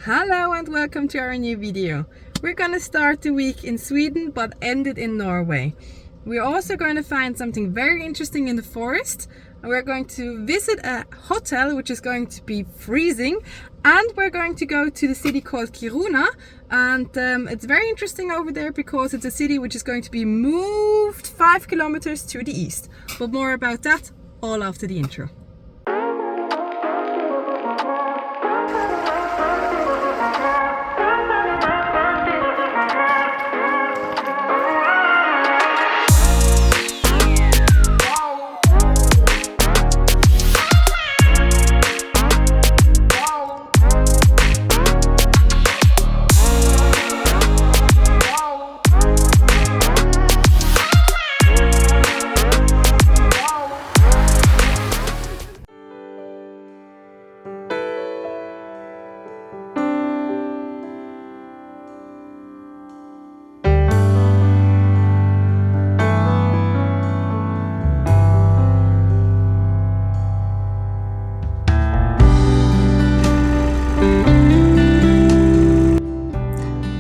Hello and welcome to our new video. We're gonna start the week in Sweden but end it in Norway. We're also going to find something very interesting in the forest. We're going to visit a hotel which is going to be freezing, and we're going to go to the city called Kiruna, and it's very interesting over there because it's a city which is going to be moved 5 kilometers to the east. But more about that all after the intro.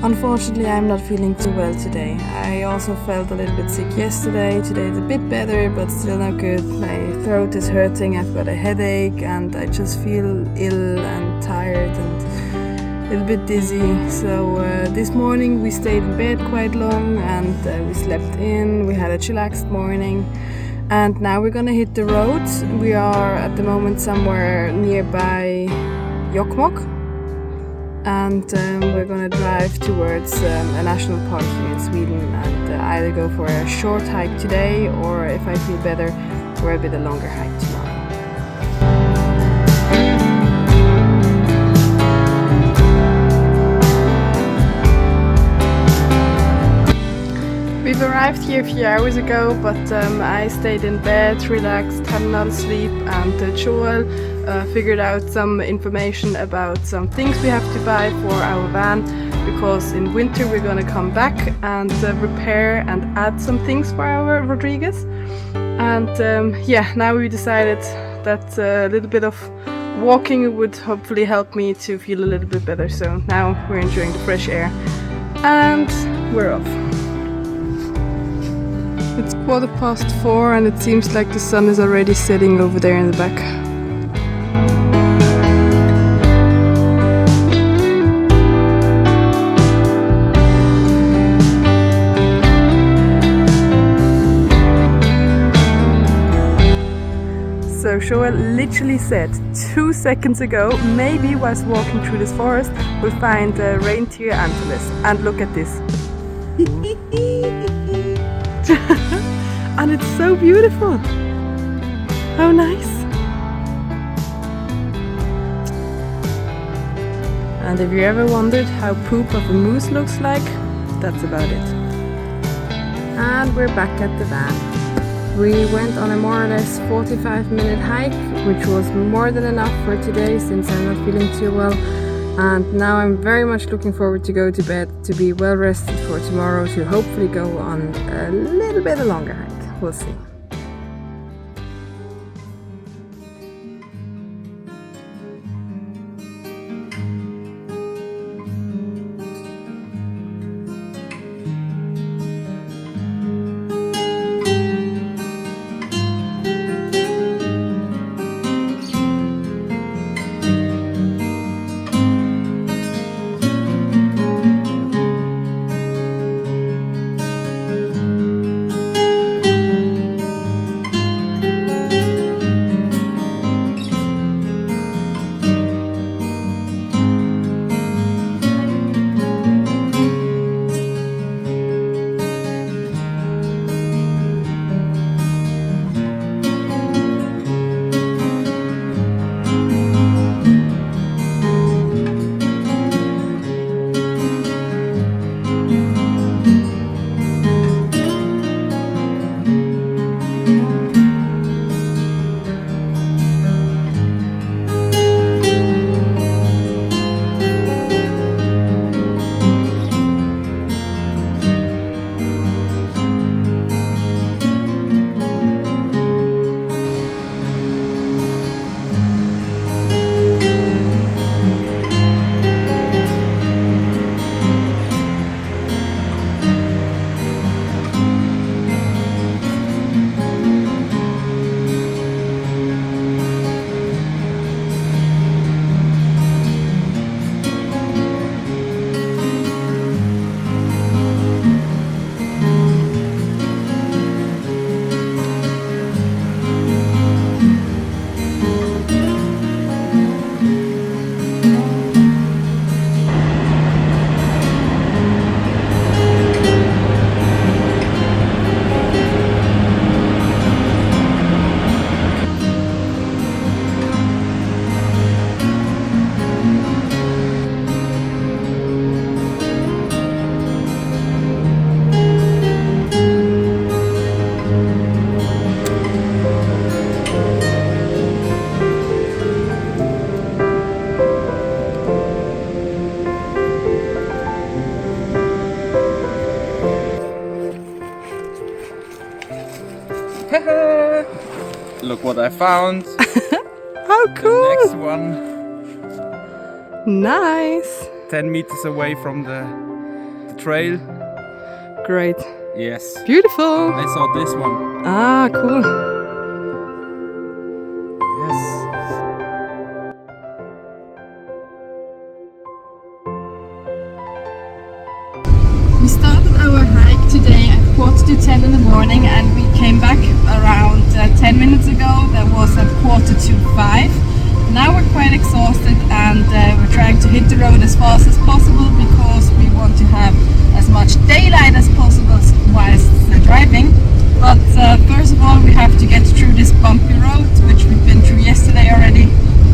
Unfortunately, I'm not feeling too well today. I also felt a little bit sick yesterday. Today is a bit better, but still not good. My throat is hurting, I've got a headache, and I just feel ill and tired and a little bit dizzy. So this morning we stayed in bed quite long, and we slept in. We had a chillaxed morning, and now we're gonna hit the road. We are at the moment somewhere nearby Jokkmokk. And we're gonna drive towards a national park here in Sweden, and either go for a short hike today, or if I feel better, for a bit of longer hike tomorrow. We've arrived here a few hours ago, but I stayed in bed, relaxed, had another sleep, and Joel figured out some information about some things we have to buy for our van, because in winter we're gonna come back and repair and add some things for our Rodriguez. And yeah, now we decided that a little bit of walking would hopefully help me to feel a little bit better. So now we're enjoying the fresh air and we're off. It's 4:15 and it seems like the sun is already setting over there in the back. So Joel literally said 2 seconds ago, maybe whilst walking through this forest, we'll find reindeer antlers. And look at this. And it's so beautiful. How nice. And if you ever wondered how poop of a moose looks like, that's about it. And we're back at the van. We went on a more or less 45-minute hike, which was more than enough for today since I'm not feeling too well. And now I'm very much looking forward to go to bed, to be well rested for tomorrow, to hopefully go on a little bit longer hike. We'll see. Look what I found. How cool! The next one. Nice. 10 meters away from the trail. Great. Yes. Beautiful. I saw this one. Ah, cool. Yes. We started our hike today at 9:45 in the morning and we came back around 10 minutes ago. That was at 4:45. Now we're quite exhausted and we're trying to hit the road as fast as possible because we want to have as much daylight as possible whilst driving. But first of all we have to get through this bumpy road, which we've been through yesterday already,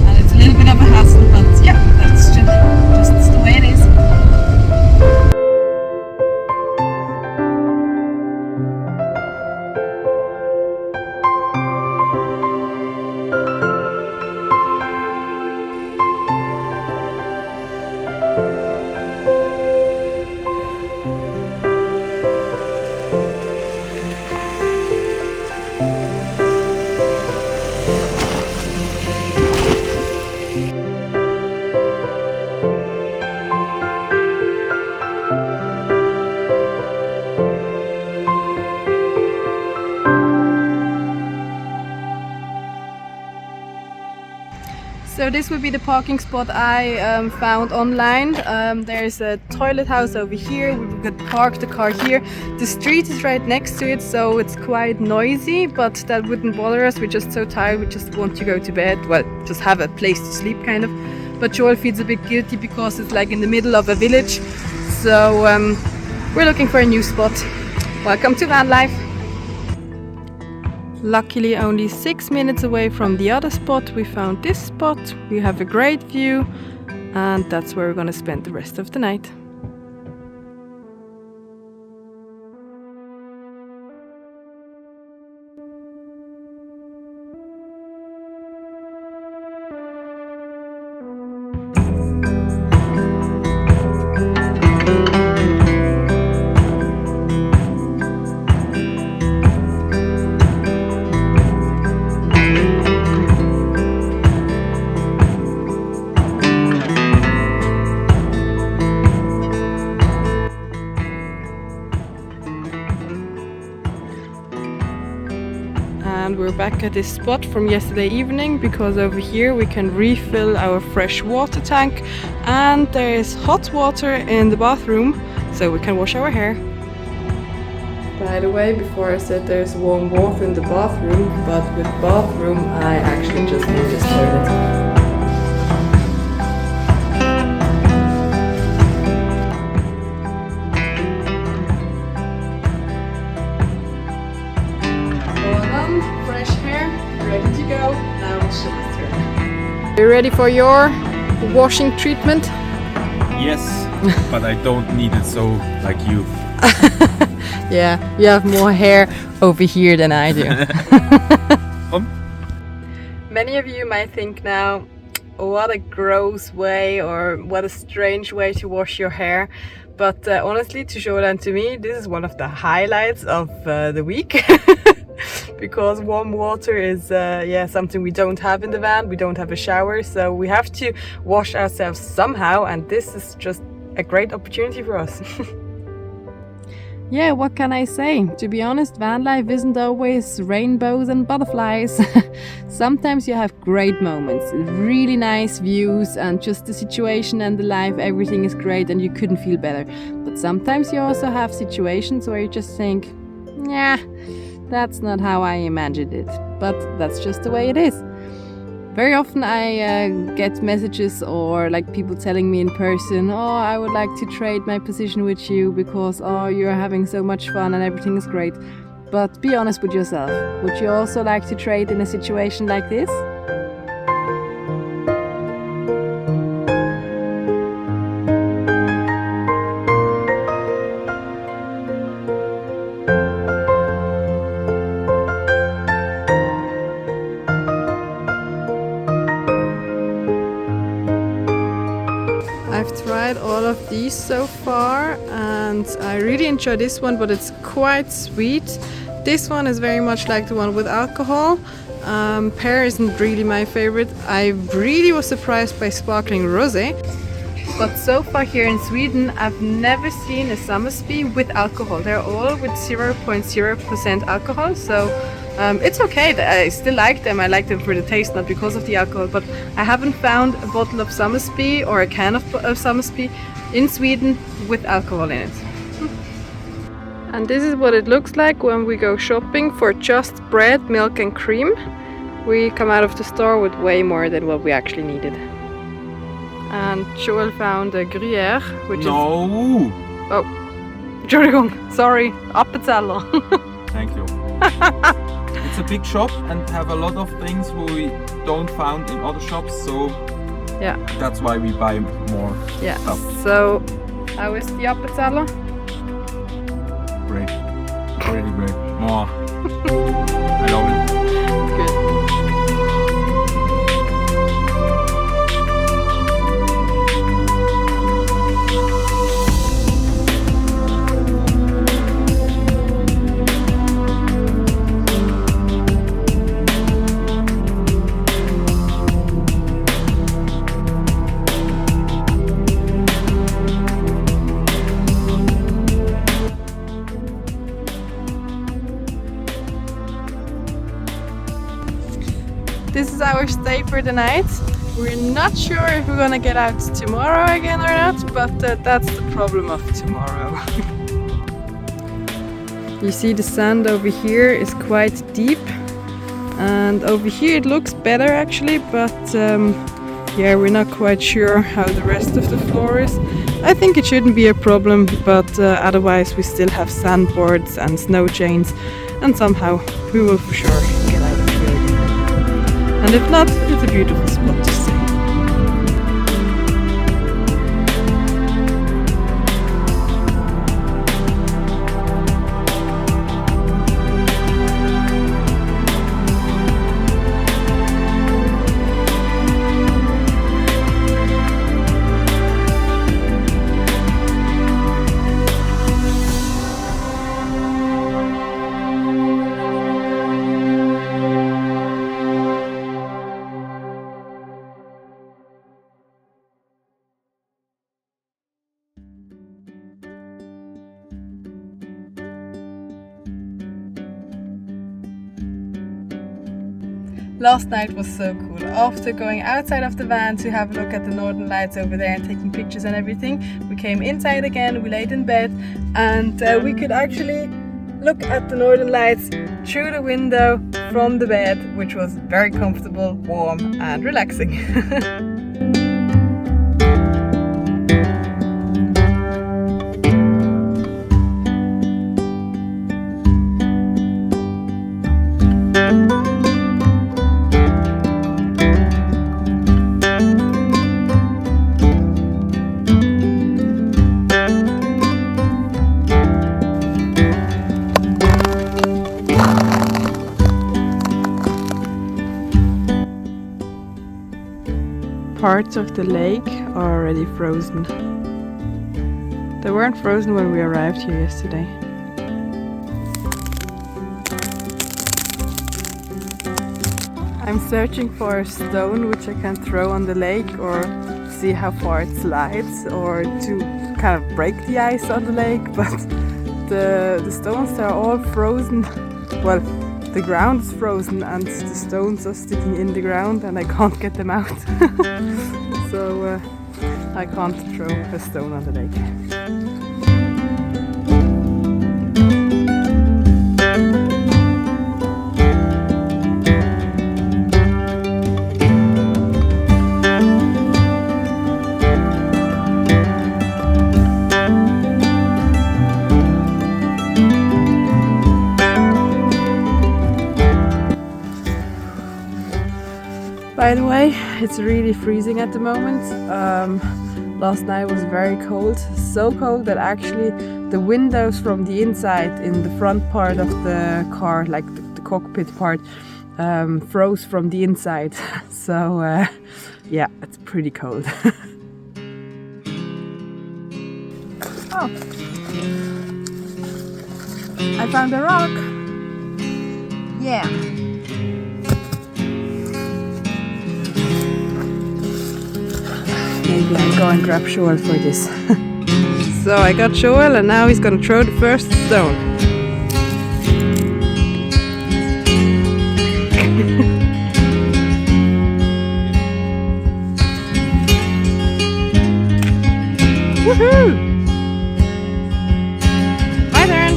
and it's a little bit of a hassle, but yeah, that's just the way it is. So this would be the parking spot I found online. There's a toilet house over here. We could park the car here. The street is right next to it, so it's quite noisy, but that wouldn't bother us. We're just so tired, we just want to go to bed. Well, just have a place to sleep kind of. But Joel feels a bit guilty because it's like in the middle of a village. So we're looking for a new spot. Welcome to van life. Luckily only 6 minutes away from the other spot we found this spot. We have a great view and that's where we're gonna spend the rest of the night. And we're back at this spot from yesterday evening because over here we can refill our fresh water tank and there is hot water in the bathroom so we can wash our hair. By the way, before I said there's warm water in the bathroom, but with bathroom I actually just mean this toilet. Fresh hair, ready to go. Now it's Joel's turn. You ready for your washing treatment? Yes, but I don't need it so like you. Yeah, you have more hair over here than I do. Many of you might think now, what a gross way or what a strange way to wash your hair. But honestly, to Joel and to me, this is one of the highlights of the week. Because warm water is something we don't have in the van. We don't have a shower, so we have to wash ourselves somehow, and this is just a great opportunity for us. Yeah, what can I say? To be honest, van life isn't always rainbows and butterflies. Sometimes you have great moments, really nice views, and just the situation and the life, everything is great and you couldn't feel better. But sometimes you also have situations where you just think, yeah, that's not how I imagined it, but that's just the way it is. Very often I get messages or like people telling me in person, oh, I would like to trade my position with you because, oh, you're having so much fun and everything is great. But be honest with yourself. Would you also like to trade in a situation like this? I've tried all of these so far and I really enjoy this one, but it's quite sweet. This one is very much like the one with alcohol Pear isn't really my favorite. I really was surprised by sparkling rosé. But so far here in Sweden, I've never seen a Somersby with alcohol. They're all with 0.0% alcohol, so it's okay. I still like them. I like them for the taste, not because of the alcohol. But I haven't found a bottle of Somersby or a can of Somersby in Sweden with alcohol in it. And this is what it looks like when we go shopping for just bread, milk and cream. We come out of the store with way more than what we actually needed. And Joel found a Gruyère, which is... No! Oh, Entschuldigung, sorry, Appenzeller. Thank you. It's a big shop and have a lot of things we don't find in other shops, so yeah, that's why we buy more stuff. So, how is the Appenzeller? Great. Really great. More. I love it. Good. This is our stay for the night. We're not sure if we're gonna get out tomorrow again or not, but that's the problem of tomorrow. You see the sand over here is quite deep, and over here it looks better actually, but yeah, we're not quite sure how the rest of the floor is. I think it shouldn't be a problem, but otherwise we still have sandboards and snow chains, and somehow we will for sure get out of here again. And if not, it's a beautiful spot to stay. Last night was so cool. After going outside of the van to have a look at the northern lights over there and taking pictures and everything, we came inside again, we laid in bed, and we could actually look at the northern lights through the window from the bed, which was very comfortable, warm and relaxing. Parts of the lake are already frozen. They weren't frozen when we arrived here yesterday. I'm searching for a stone which I can throw on the lake or see how far it slides, or to kind of break the ice on the lake, but the stones are all frozen. Well, the ground is frozen and the stones are sticking in the ground and I can't get them out. So I can't throw a stone on the lake. By the way, it's really freezing at the moment. Last night was very cold, so cold that actually the windows from the inside in the front part of the car, like the cockpit part, froze from the inside. So yeah, it's pretty cold. Oh, I found a rock. Yeah. quickly and go and grab Joel for this. So I got Joel and now he's gonna throw the first stone. Woohoo! My turn!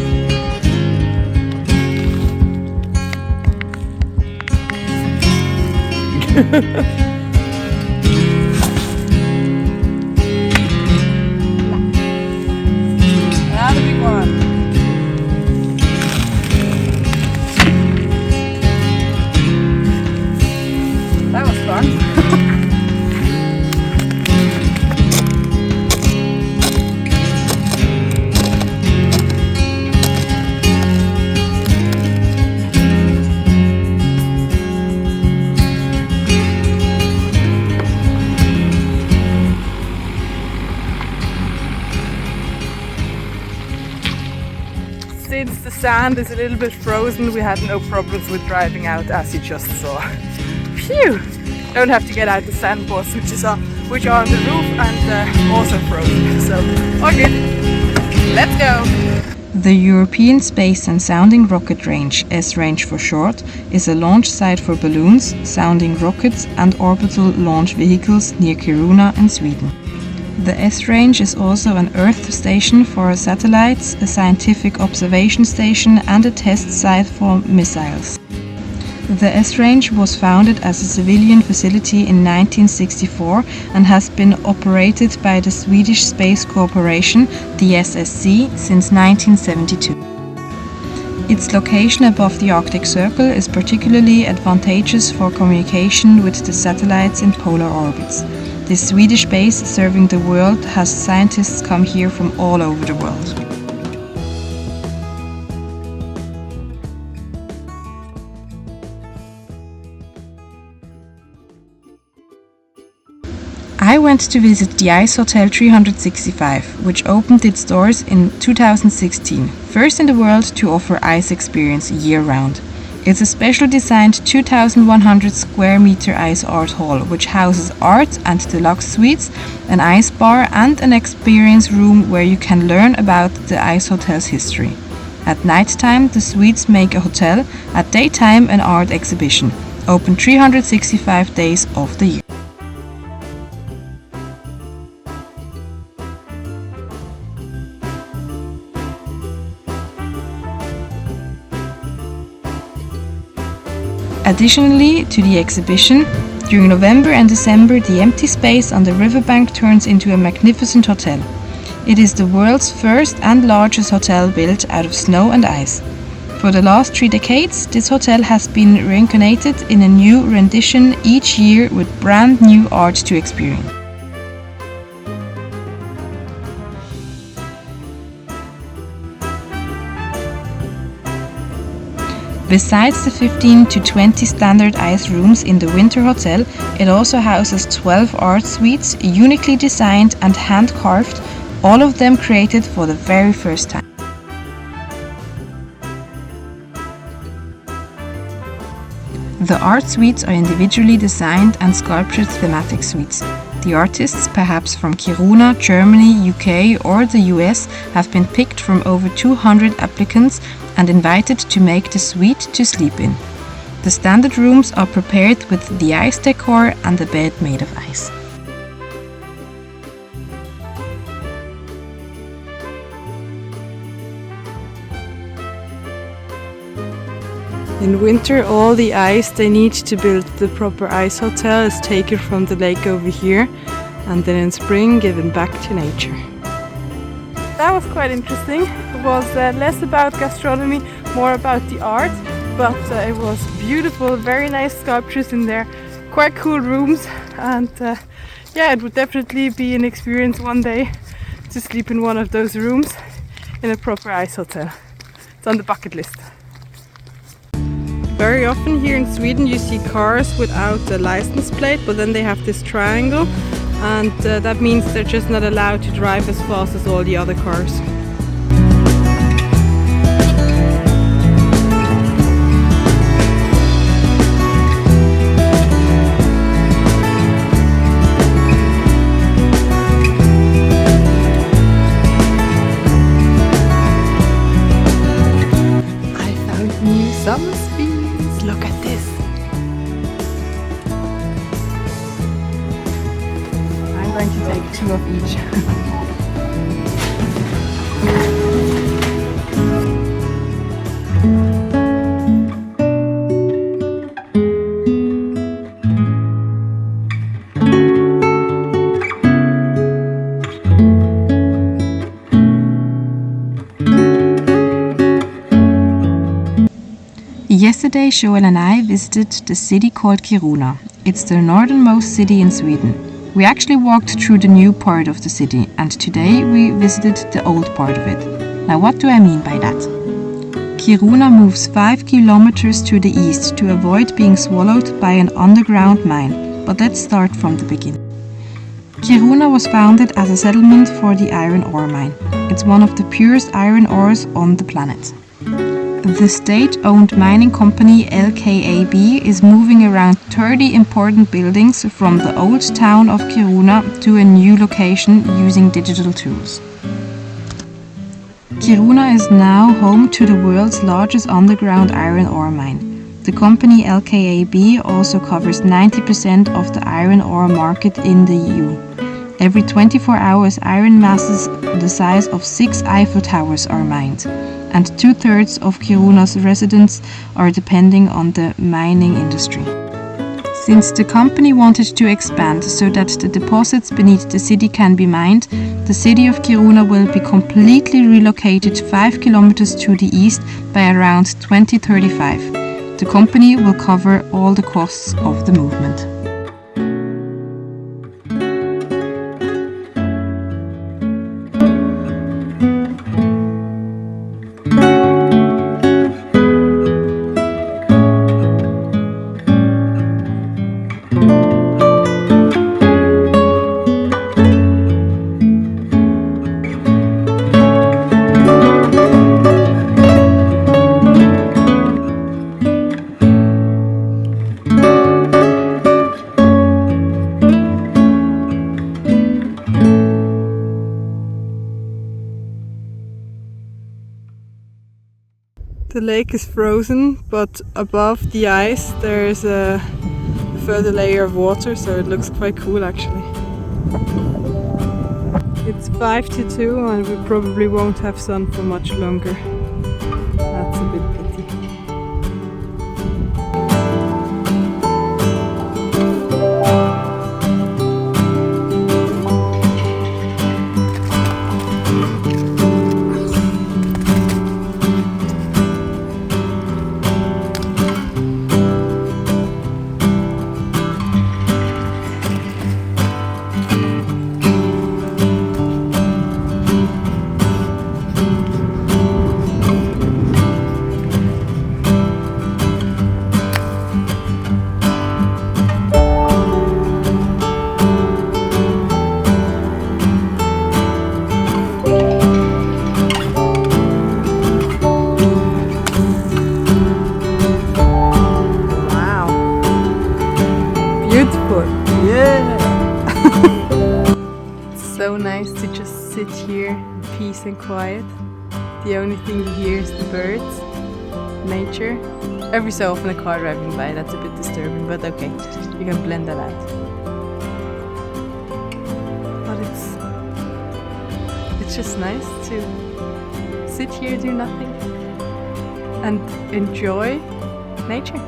Another big one. That was fun. Since the sand is a little bit frozen, we had no problems with driving out, as you just saw. Phew! Don't have to get out the sandboards, which are on the roof and also frozen. So, all good. Let's go! The European Space and Sounding Rocket Range, Esrange for short, is a launch site for balloons, sounding rockets and orbital launch vehicles near Kiruna in Sweden. The Esrange is also an Earth station for satellites, a scientific observation station and a test site for missiles. The Esrange was founded as a civilian facility in 1964 and has been operated by the Swedish Space Corporation, the SSC, since 1972. Its location above the Arctic Circle is particularly advantageous for communication with the satellites in polar orbits. This Swedish base serving the world has scientists come here from all over the world. I went to visit the Ice Hotel 365, which opened its doors in 2016, first in the world to offer ice experience year-round. It's a special designed 2,100 square meter ice art hall, which houses art and deluxe suites, an ice bar and an experience room where you can learn about the ice hotel's history. At night time, the suites make a hotel, at daytime an art exhibition, open 365 days of the year. Additionally to the exhibition, during November and December the empty space on the riverbank turns into a magnificent hotel. It is the world's first and largest hotel built out of snow and ice. For the last 3 decades, this hotel has been reincarnated in a new rendition each year with brand new art to experience. Besides the 15 to 20 standard ice rooms in the winter hotel, it also houses 12 art suites, uniquely designed and hand-carved, all of them created for the very first time. The art suites are individually designed and sculptured thematic suites. The artists, perhaps from Kiruna, Germany, UK or the US, have been picked from over 200 applicants and invited to make the suite to sleep in. The standard rooms are prepared with the ice decor and a bed made of ice. In winter, all the ice they need to build the proper ice hotel is taken from the lake over here, and then in spring given back to nature. That was quite interesting. It was less about gastronomy, more about the art, but it was beautiful, very nice sculptures in there, quite cool rooms, and yeah, it would definitely be an experience one day to sleep in one of those rooms in a proper ice hotel. It's on the bucket list. Very often here in Sweden you see cars without a license plate, but then they have this triangle, and that means they're just not allowed to drive as fast as all the other cars. Yesterday, Joel and I visited the city called Kiruna. It's the northernmost city in Sweden. We actually walked through the new part of the city, and today we visited the old part of it. Now, what do I mean by that? Kiruna moves 5 kilometers to the east to avoid being swallowed by an underground mine. But let's start from the beginning. Kiruna was founded as a settlement for the iron ore mine. It's one of the purest iron ores on the planet. The state-owned mining company LKAB is moving around 30 important buildings from the old town of Kiruna to a new location using digital tools. Kiruna is now home to the world's largest underground iron ore mine. The company LKAB also covers 90% of the iron ore market in the EU. Every 24 hours, iron masses the size of 6 Eiffel Towers are mined, and 2/3 of Kiruna's residents are depending on the mining industry. Since the company wanted to expand so that the deposits beneath the city can be mined, the city of Kiruna will be completely relocated 5 kilometers to the east by around 2035. The company will cover all the costs of the movement. The lake is frozen, but above the ice there's a further layer of water, so it looks quite cool actually. It's 5 to 2 and we probably won't have sun for much longer. That's a bit pity. So nice to just sit here in peace and quiet. The only thing you hear is the birds, nature. Every so often a car driving by, that's a bit disturbing, but okay, you can blend that out. But it's just nice to sit here, do nothing, and enjoy nature.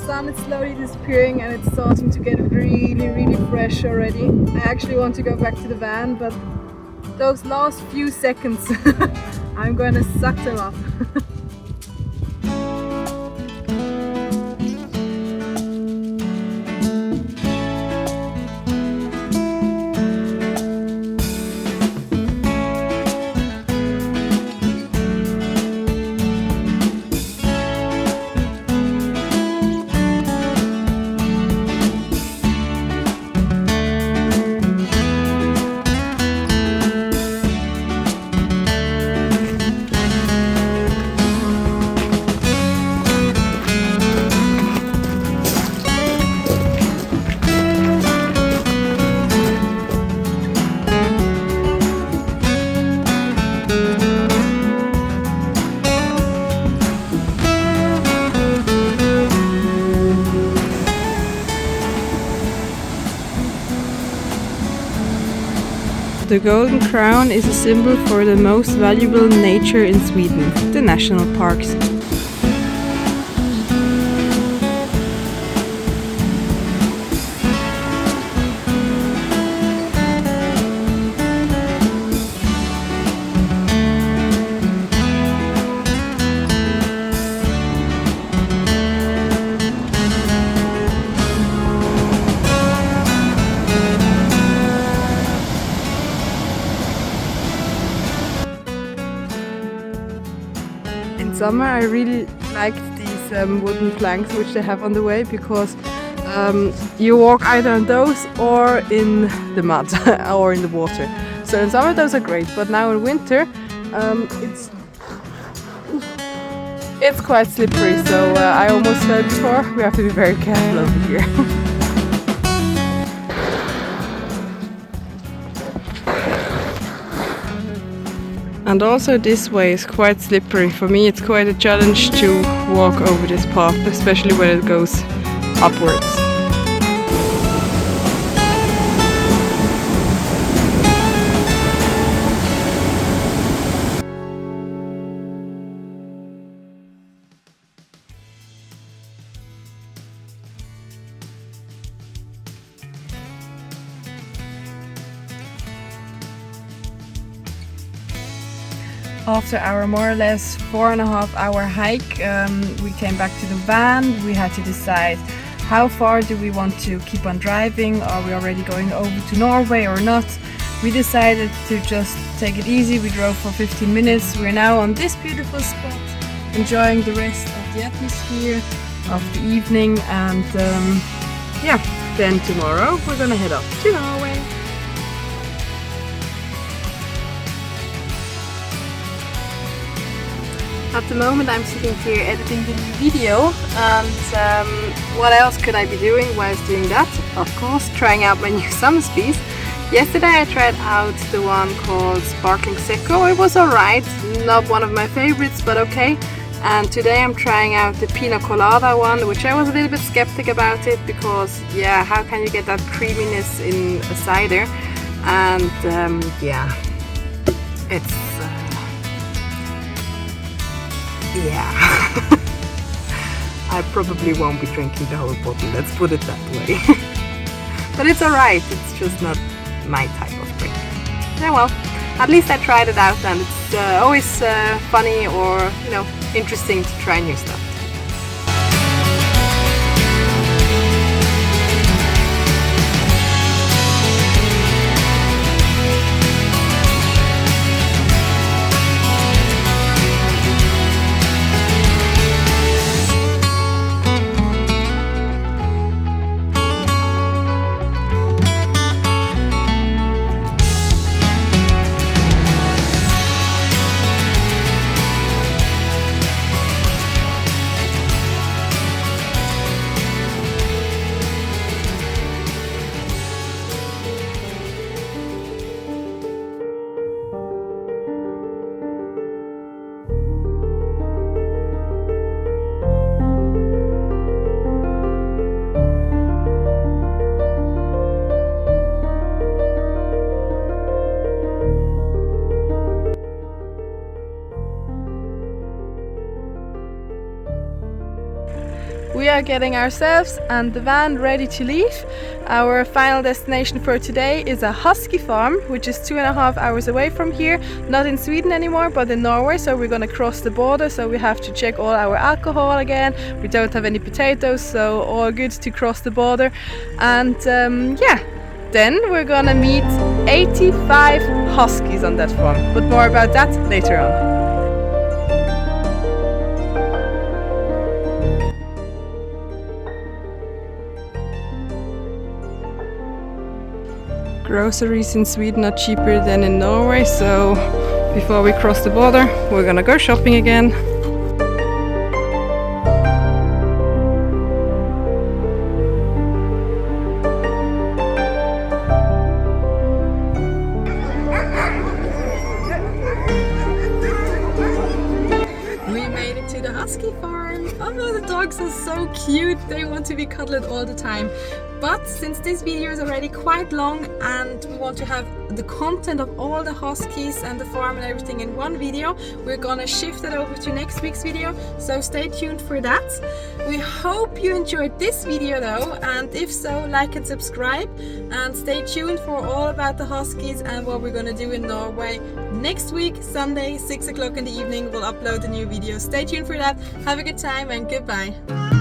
The sun is slowly disappearing and it's starting to get really fresh already. I actually want to go back to the van, but those last few seconds I'm going to suck them up. The golden crown is a symbol for the most valuable nature in Sweden, the national parks. In summer I really liked these wooden planks which they have on the way, because you walk either on those or in the mud or in the water. So in summer those are great, but now in winter it's quite slippery, so I almost fell before. We have to be very careful over here. And also this way is quite slippery. For me it's quite a challenge to walk over this path, especially when it goes upwards. After our more or less 4.5-hour hike, we came back to the van. We had to decide how far do we want to keep on driving. Are we already going over to Norway or not? We decided to just take it easy. We drove for 15 minutes. We're now on this beautiful spot, enjoying the rest of the atmosphere of the evening, and yeah, then tomorrow we're gonna head up to Norway. At the moment I'm sitting here editing the new video, and what else could I be doing whilst doing that? Of course, trying out my new summer species. Yesterday I tried out the one called Sparkling Secco. It was alright, not one of my favorites, but okay. And today I'm trying out the Pina Colada one, which I was a little bit skeptic about it, because yeah, how can you get that creaminess in a cider? And yeah, it's yeah, I probably won't be drinking the whole bottle, let's put it that way. But it's alright, it's just not my type of drink. Yeah, well, at least I tried it out, and it's always funny or, you know, interesting to try new stuff. We are getting ourselves and the van ready to leave. Our final destination for today is a husky farm, which is 2.5 hours away from here. Not in Sweden anymore, but in Norway, so we're gonna cross the border, so we have to check all our alcohol again. We don't have any potatoes, so all good to cross the border. And yeah, then we're gonna meet 85 huskies on that farm, but more about that later on. Groceries in Sweden are cheaper than in Norway, so before we cross the border, we're gonna go shopping again. We made it to the husky farm. Oh, the dogs are so cute. They want to be cuddled all the time. But since this video is already quite long and we want to have the content of all the huskies and the farm and everything in one video, we're gonna shift that over to next week's video, so stay tuned for that. We hope you enjoyed this video though, and if so, like and subscribe, and stay tuned for all about the huskies and what we're gonna do in Norway. Next week, Sunday, 6 o'clock in the evening, we'll upload a new video. Stay tuned for that. Have a good time and goodbye.